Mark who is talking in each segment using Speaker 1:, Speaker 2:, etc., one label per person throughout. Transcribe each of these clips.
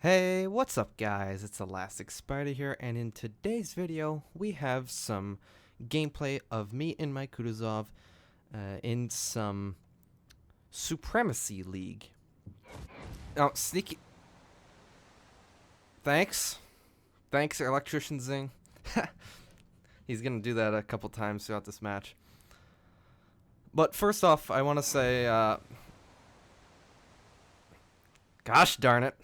Speaker 1: Hey, what's up guys? It's ElasticSpyder here, and in today's video we have some gameplay of me and my Kutuzov in some Supremacy League. Now, sneaky... Thanks, Electrician Zing. He's gonna do that a couple times throughout this match. But first off, I want to say, gosh darn it.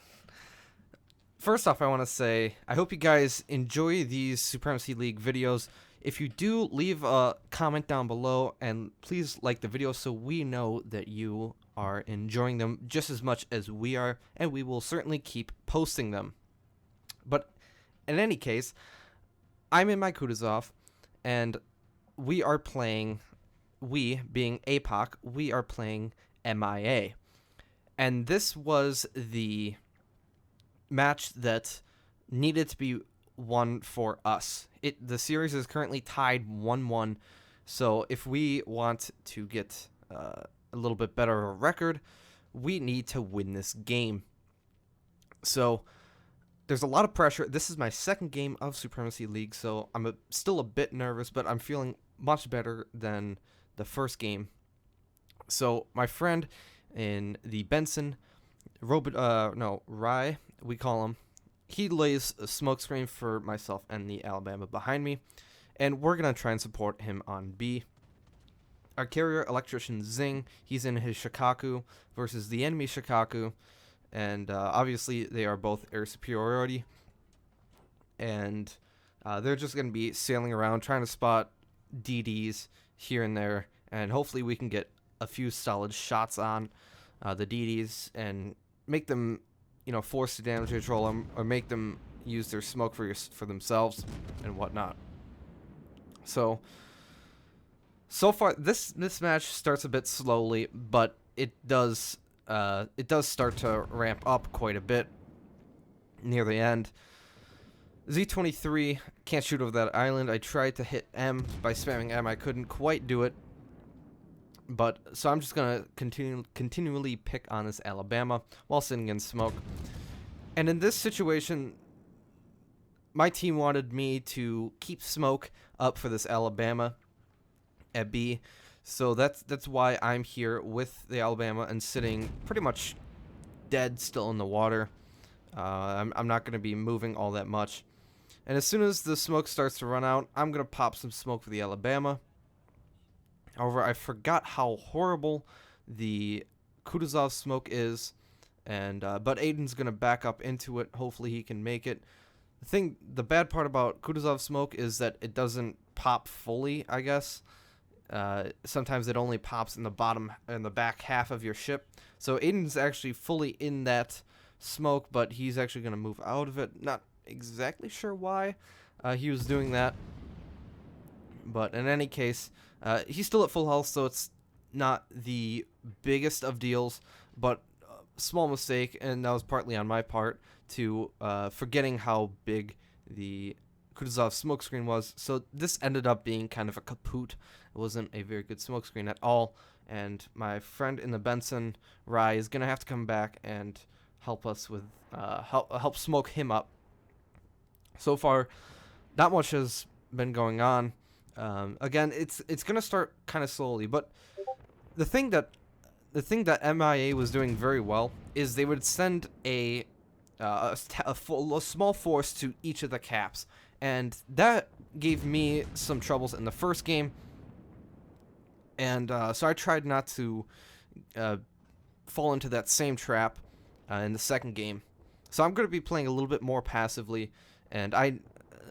Speaker 1: First off, I want to say, I hope you guys enjoy these Supremacy League videos. If you do, leave a comment down below, and please like the video so we know that you are enjoying them just as much as we are, and we will certainly keep posting them. But in any case, I'm in my Kutuzov, and we are playing, we being APOC, we are playing MIA. And this was the match that needed to be won for us. The series is currently tied 1-1, so if we want to get a little bit better of a record, we need to win this game. So there's a lot of pressure. This is my second game of Supremacy League, so I'm still a bit nervous, but I'm feeling much better than the first game. So my friend in the Benson Rye, we call him, he lays a smoke screen for myself and the Alabama behind me, and we're gonna try and support him on B. Our carrier, Electrician Zing, he's in his Shikaku versus the enemy Shikaku, and obviously they are both air superiority, and they're just gonna be sailing around trying to spot DDs here and there, and hopefully we can get a few solid shots on the DDs and make them, force the damage control them, or make them use their smoke for themselves and whatnot. So far this match starts a bit slowly, but it does start to ramp up quite a bit near the end. Z23 can't shoot over that island. I tried to hit M by spamming M. I couldn't quite do it. But so I'm just gonna continually pick on this Alabama while sitting in smoke. And in this situation, my team wanted me to keep smoke up for this Alabama at B. So that's why I'm here with the Alabama and sitting pretty much dead still in the water. I'm not gonna be moving all that much. And as soon as the smoke starts to run out, I'm gonna pop some smoke for the Alabama. However, I forgot how horrible the Kutuzov smoke is, and but Aiden's gonna back up into it. Hopefully, he can make it. The bad part about Kutuzov smoke is that it doesn't pop fully, I guess. Sometimes it only pops in the back half of your ship. So Aiden's actually fully in that smoke, but he's actually gonna move out of it. Not exactly sure why he was doing that, but in any case. He's still at full health, so it's not the biggest of deals, but small mistake, and that was partly on my part, to forgetting how big the Kutuzov smokescreen was. So this ended up being kind of a kaput. It wasn't a very good smokescreen at all, and my friend in the Benson Rye is going to have to come back and help us with, help smoke him up. So far, not much has been going on. Again, it's gonna start kind of slowly, but the thing that MIA was doing very well is they would send a small force to each of the caps, and that gave me some troubles in the first game, and so I tried not to fall into that same trap in the second game. So I'm gonna be playing a little bit more passively, and I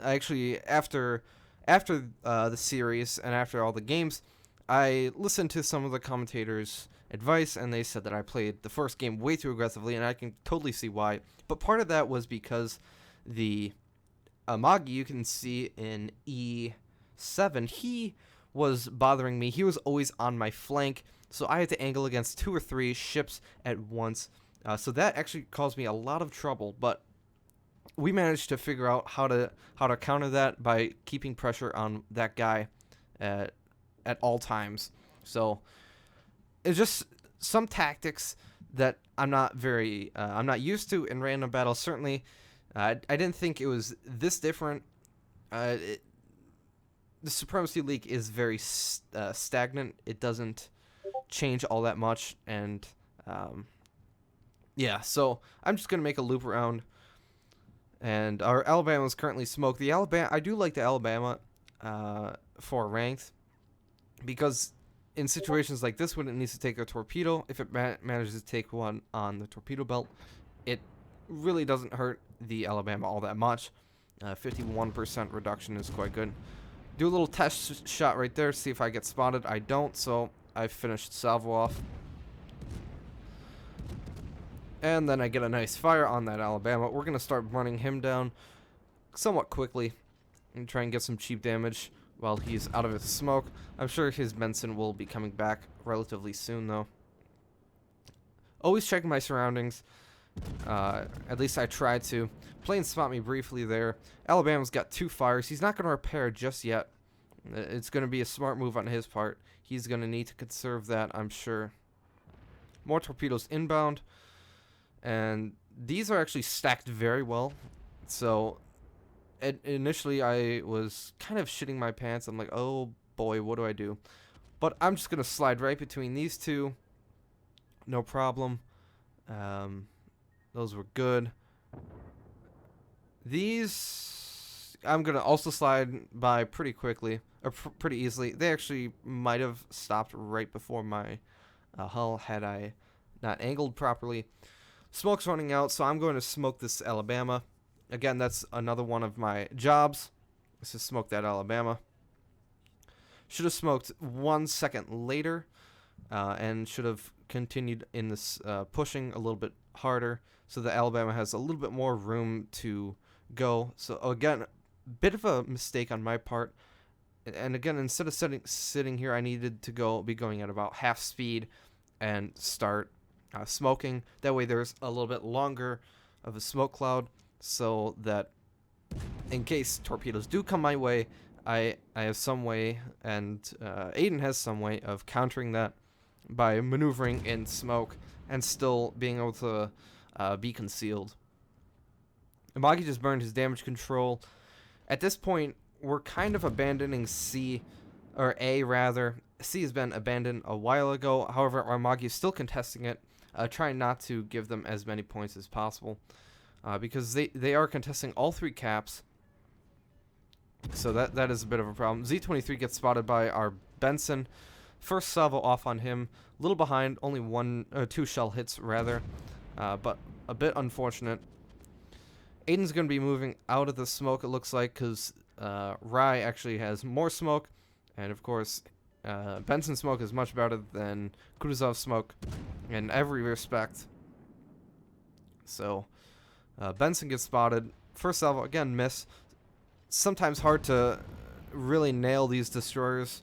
Speaker 1: actually after the series and after all the games, I listened to some of the commentators' advice, and they said that I played the first game way too aggressively, and I can totally see why. But part of that was because the Amagi, you can see in E7, he was bothering me. He was always on my flank, so I had to angle against 2 or 3 ships at once. So that actually caused me a lot of trouble, but we managed to figure out how to counter that by keeping pressure on that guy at all times. So it's just some tactics that I'm not very I'm not used to in random battles. Certainly, I didn't think it was this different. The Supremacy League is very stagnant. It doesn't change all that much, and yeah. So I'm just gonna make a loop around, and our Alabama is currently smoked. The Alabama, I do like the Alabama for ranked, because in situations like this, when it needs to take a torpedo, if it manages to take one on the torpedo belt, it really doesn't hurt the Alabama all that much. 51% reduction is quite good. Do a little test shot right there, see if I get spotted. I don't, so I finished salvo off. And then I get a nice fire on that Alabama. We're going to start running him down somewhat quickly and try and get some cheap damage while he's out of his smoke. I'm sure his Benson will be coming back relatively soon, though. Always checking my surroundings. At least I try to. Plane spot me briefly there. Alabama's got 2 fires. He's not going to repair just yet. It's going to be a smart move on his part. He's going to need to conserve that, I'm sure. More torpedoes inbound. And these are actually stacked very well. So initially I was kind of shitting my pants. I'm like, oh boy, what do I do? But I'm just going to slide right between these two. No problem. Those were good. These I'm going to also slide by pretty quickly, or pretty easily. They actually might have stopped right before my hull had I not angled properly. Smoke's running out, so I'm going to smoke this Alabama. Again, that's another one of my jobs, is to smoke that Alabama. Should have smoked 1 second later, and should have continued in this pushing a little bit harder, so the Alabama has a little bit more room to go. So again, bit of a mistake on my part. And again, instead of sitting here, I needed to be going at about half speed and start smoking. That way there's a little bit longer of a smoke cloud, so that in case torpedoes do come my way, I have some way, and Aiden has some way of countering that by maneuvering in smoke and still being able to be concealed. Amagi just burned his damage control. At this point, we're kind of abandoning C, or A rather. C has been abandoned a while ago. However, Amagi is still contesting it, trying not to give them as many points as possible, because they are contesting all 3 caps. So that is a bit of a problem. Z-23 gets spotted by our Benson. First salvo off on him. A little behind, only 2 shell hits rather, but a bit unfortunate. Aiden's going to be moving out of the smoke, it looks like, because Rye actually has more smoke. And of course, Benson smoke is much better than Kutuzov smoke in every respect. So Benson gets spotted. First salvo, again, miss. Sometimes hard to really nail these destroyers.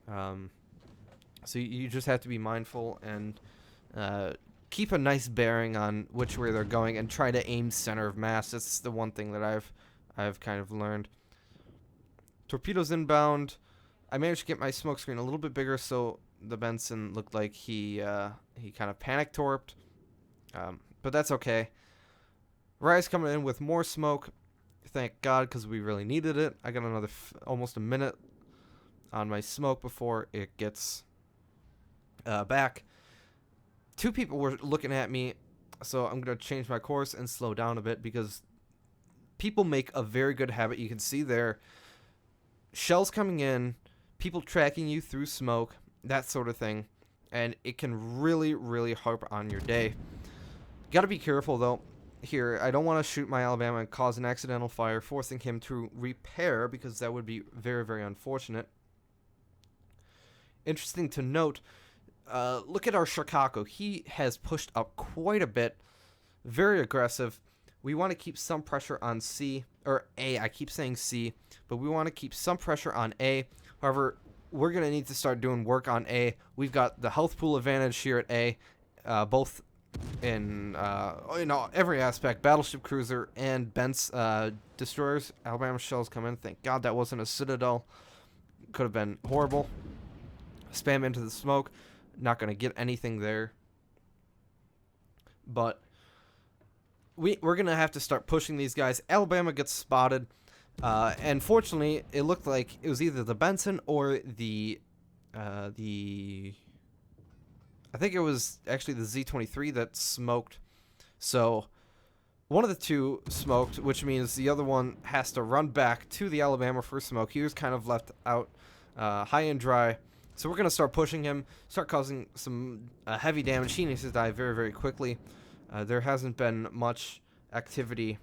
Speaker 1: So you just have to be mindful and keep a nice bearing on which way they're going and try to aim center of mass. That's the one thing that I've kind of learned. Torpedoes inbound. I managed to get my smoke screen a little bit bigger, so the Benson looked like he kind of panic torped. But that's okay. Rye's coming in with more smoke. Thank God, because we really needed it. I got another almost a minute on my smoke before it gets back. 2 people were looking at me, so I'm going to change my course and slow down a bit, because people make a very good habit. You can see there, shells coming in, people tracking you through smoke, that sort of thing, and it can really, really harp on your day. Got to be careful, though. Here, I don't want to shoot my Alabama and cause an accidental fire, forcing him to repair, because that would be very, very unfortunate. Interesting to note, look at our Chicago. He has pushed up quite a bit. Very aggressive. We want to keep some pressure on C, or A. I keep saying C, but we want to keep some pressure on A. However, we're going to need to start doing work on A. We've got the health pool advantage here at A, both in every aspect. Battleship cruiser and Bent's destroyers. Alabama shells come in. Thank God that wasn't a Citadel. Could have been horrible. Spam into the smoke. Not going to get anything there. But we're going to have to start pushing these guys. Alabama gets spotted. And fortunately, it looked like it was either the Benson or I think it was actually the Z-23 that smoked. So one of the two smoked, which means the other one has to run back to the Alabama for smoke. He was kind of left out high and dry. So we're going to start pushing him, start causing some heavy damage. He needs to die very, very quickly. There hasn't been much activity.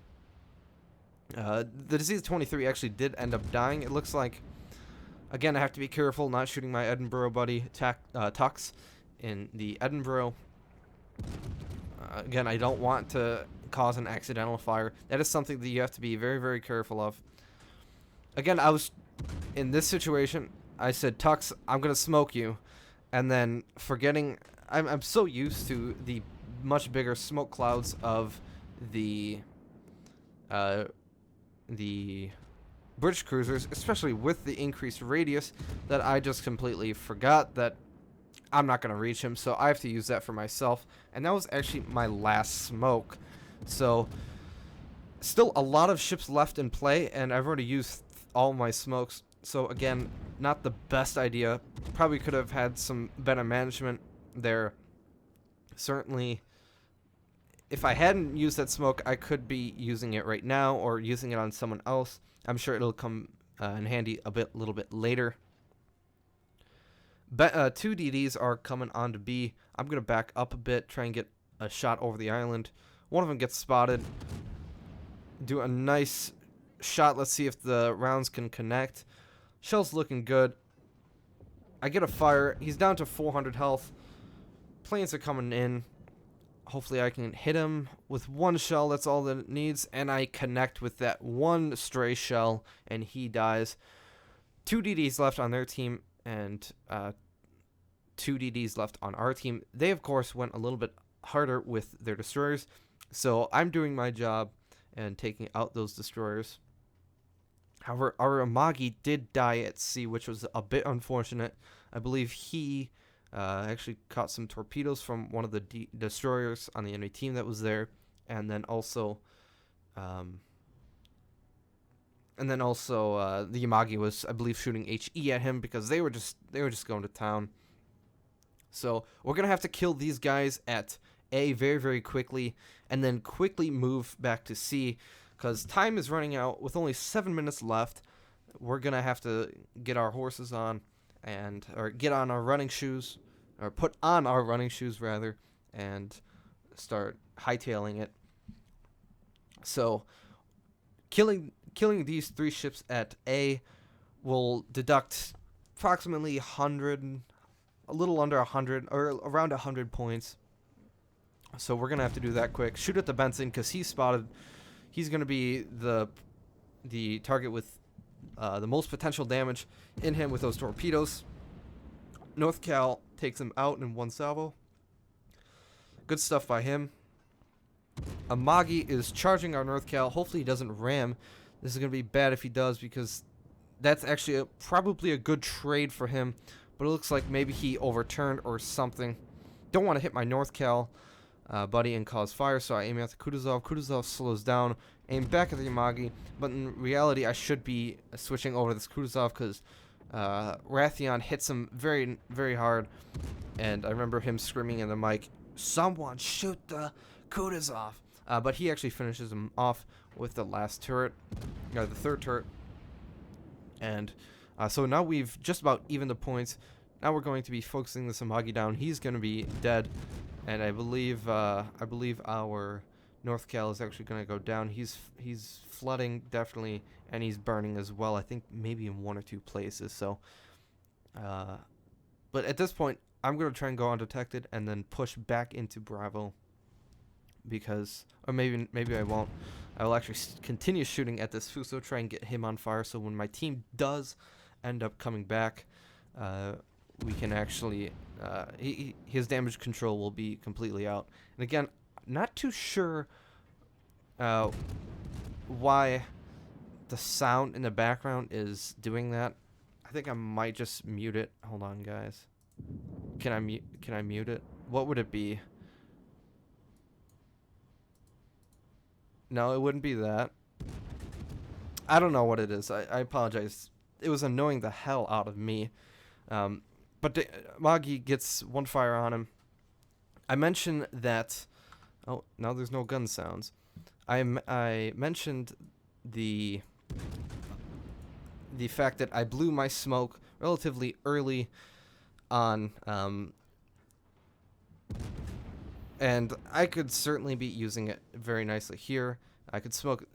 Speaker 1: The Z-23 actually did end up dying. It looks like, again, I have to be careful not shooting my Edinburgh buddy, Tux, in the Edinburgh. Again, I don't want to cause an accidental fire. That is something that you have to be very, very careful of. Again, I was in this situation. I said, Tux, I'm going to smoke you. And then forgetting, I'm so used to the much bigger smoke clouds of the British cruisers, especially with the increased radius, that I just completely forgot that I'm not going to reach him, so I have to use that for myself. And that was actually my last smoke. So still a lot of ships left in play, and I've already used all my smokes. So again, not the best idea. Probably could have had some better management there. Certainly, if I hadn't used that smoke, I could be using it right now or using it on someone else. I'm sure it'll come in handy a little bit later. Two DDs are coming on to B. I'm going to back up a bit, try and get a shot over the island. One of them gets spotted. Do a nice shot. Let's see if the rounds can connect. Shell's looking good. I get a fire. He's down to 400 health. Planes are coming in. Hopefully I can hit him with one shell. That's all that it needs. And I connect with that one stray shell, and he dies. 2 DDs left on their team, and 2 DDs left on our team. They, of course, went a little bit harder with their destroyers. So I'm doing my job and taking out those destroyers. However, our Amagi did die at sea, which was a bit unfortunate. I believe he actually caught some torpedoes from one of the destroyers on the enemy team that was there, and then also the Yamagi was, I believe, shooting HE at him because they were just going to town. So we're gonna have to kill these guys at A very, very quickly, and then quickly move back to C, because time is running out. With only 7 minutes left, we're gonna have to get our horses on, or get on our running shoes, or put on our running shoes rather, and start hightailing it. So killing these 3 ships at A will deduct approximately 100, a little under 100, or around 100 points. So we're gonna have to do that quick. Shoot at the Benson because he's spotted. He's gonna be the target with the most potential damage in him with those torpedoes. North Cal takes him out in one salvo. Good stuff by him. Amagi is charging our North Cal. Hopefully he doesn't ram. This is going to be bad if he does, because that's actually probably a good trade for him. But it looks like maybe he overturned or something. Don't want to hit my North Cal buddy and cause fire, so I aim at the Kutuzov. Kutuzov slows down. Aim back at the Amagi. But in reality, I should be switching over to this Kutuzov because Raytheon hits him very, very hard. And I remember him screaming in the mic, "Someone shoot the Kutuzov." But he actually finishes him off with the last turret, the third turret. And so now we've just about evened the points. Now we're going to be focusing this Amagi down. He's going to be dead, and I believe our North Cal is actually going to go down. He's flooding definitely, and he's burning as well. I think maybe in 1 or 2 places. So, but at this point, I'm going to try and go undetected and then push back into Bravo. Because, or maybe I won't. I will actually continue shooting at this Fuso, try and get him on fire, so when my team does end up coming back, we can actually, his damage control will be completely out. And again, not too sure why the sound in the background is doing that. I think I might just mute it. Hold on, guys. Can I mute it? What would it be? No, it wouldn't be that. I don't know what it is. I apologize. It was annoying the hell out of me. But Magi gets one fire on him. I mentioned that... Oh, now there's no gun sounds. I mentioned the fact that I blew my smoke relatively early on, and I could certainly be using it very nicely here. I could smoke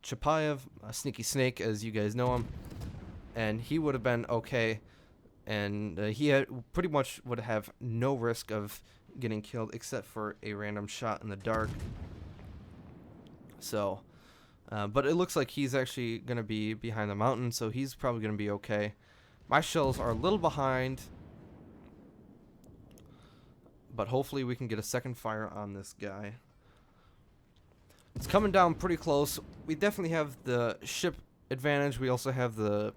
Speaker 1: Chapayev, a sneaky snake, as you guys know him, and he would have been okay, and he pretty much would have no risk of getting killed except for a random shot in the dark. So, but it looks like he's actually going to be behind the mountain, so he's probably going to be okay. My shells are a little behind, but hopefully we can get a second fire on this guy. It's coming down pretty close. We definitely have the ship advantage. We also have the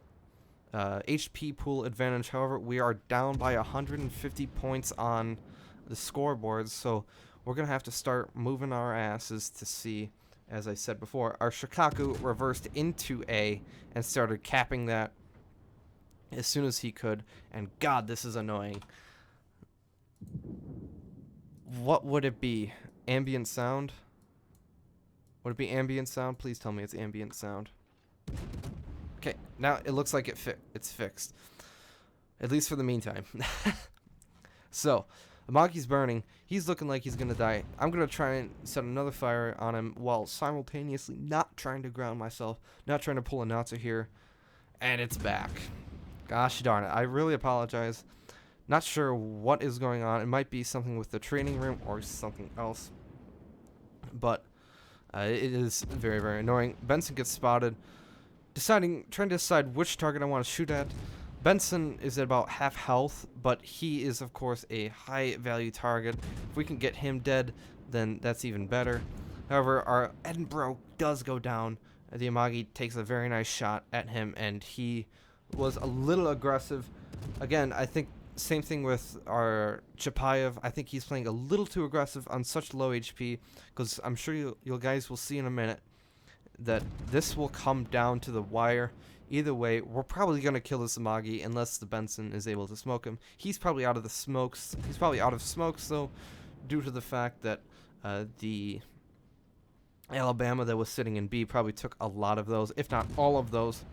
Speaker 1: HP pool advantage. However, we are down by 150 points on the scoreboards, so we're going to have to start moving our asses to see. As I said before, our Shikaku reversed into A and started capping that as soon as he could. And God, this is annoying. What would it be? Ambient sound? Would it be ambient sound? Please tell me it's ambient sound. Okay, now it looks like it's fixed. At least for the meantime. So, Amaki's burning. He's looking like he's gonna die. I'm gonna try and set another fire on him while simultaneously not trying to ground myself, not trying to pull a Natsu here. And it's back. Gosh darn it. I really apologize. Not sure what is going on. It might be something with the training room or something else. But it is very, very annoying. Benson gets spotted. Trying to decide which target I want to shoot at. Benson is at about half health, but he is, of course, a high-value target. If we can get him dead, then that's even better. However, our Edinburgh does go down. The Amagi takes a very nice shot at him, and he was a little aggressive. Again, I think same thing with our Chapayev. I think he's playing a little too aggressive on such low HP, because I'm sure you guys will see in a minute that this will come down to the wire. Either way, we're probably going to kill this Amagi unless the Benson is able to smoke him. He's probably out of the smokes. He's probably out of smokes, though, due to the fact that the Alabama that was sitting in B probably took a lot of those, if not all of those.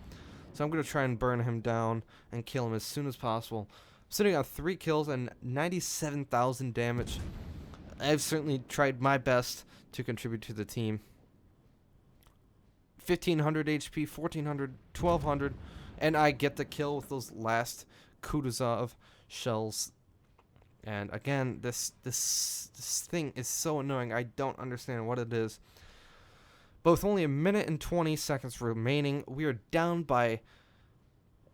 Speaker 1: So I'm going to try and burn him down and kill him as soon as possible. I'm sitting on 3 kills and 97,000 damage. I've certainly tried my best to contribute to the team. 1500 HP, 1400, 1200, and I get the kill with those last Kutuzov shells. And again, this thing is so annoying. I don't understand what it is. But with only a minute and 20 seconds remaining, we are down by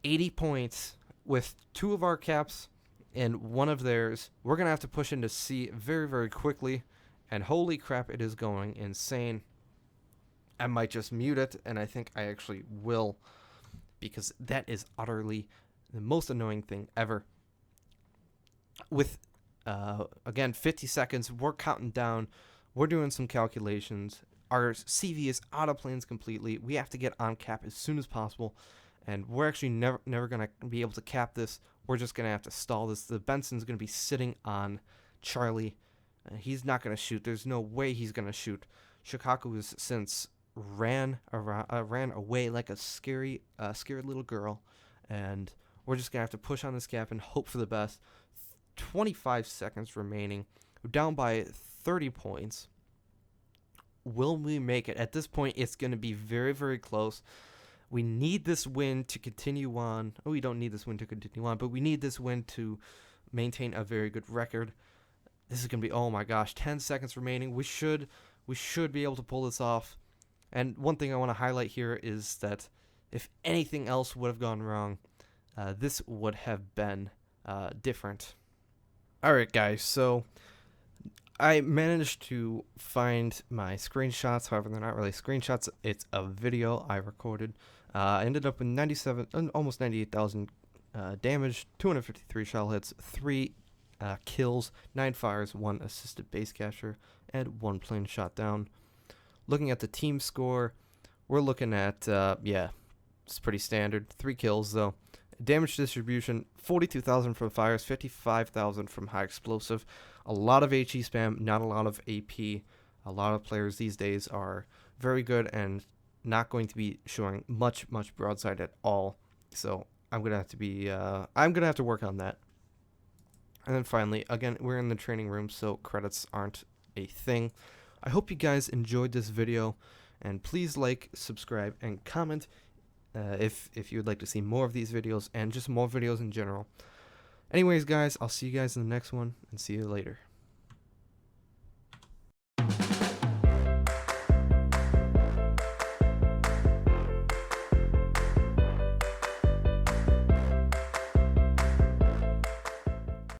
Speaker 1: 80 points with 2 of our caps and 1 of theirs. We're going to have to push into C very, very quickly. And holy crap, it is going insane. I might just mute it, and I think I actually will, because that is utterly the most annoying thing ever. With, again, 50 seconds, we're counting down, we're doing some calculations. Our CV is out of planes completely. We have to get on cap as soon as possible, and we're actually never going to be able to cap this. We're just going to have to stall this. The Benson's going to be sitting on Charlie. He's not going to shoot. There's no way he's going to shoot. Shikaku has since ran away like a scared little girl, and we're just gonna have to push on this gap and hope for the best. 25 seconds remaining. We're down by 30 points. Will we make it? At this point, it's gonna be very, very close. We need this win to continue on. Oh, we don't need this win to continue on, but we need this win to maintain a very good record. This is gonna be, oh my gosh, 10 seconds remaining. We should be able to pull this off. And one thing I want to highlight here is that if anything else would have gone wrong, this would have been different. Alright guys, so I managed to find my screenshots. However, they're not really screenshots, it's a video I recorded. I ended up with almost 98,000 damage, 253 shell hits, 3 kills, 9 fires, 1 assisted base capture, and 1 plane shot down. Looking at the team score, we're looking at, yeah, it's pretty standard. 3 kills, though. Damage distribution, 42,000 from fires, 55,000 from high explosive. A lot of HE spam, not a lot of AP. A lot of players these days are very good and not going to be showing much broadside at all. So I'm gonna have to be, I'm gonna have to work on that. And then finally, again, we're in the training room, so credits aren't a thing. I hope you guys enjoyed this video, and please like, subscribe, and comment if you would like to see more of these videos and just more videos in general. Anyways, guys, I'll see you guys in the next one, and see you later.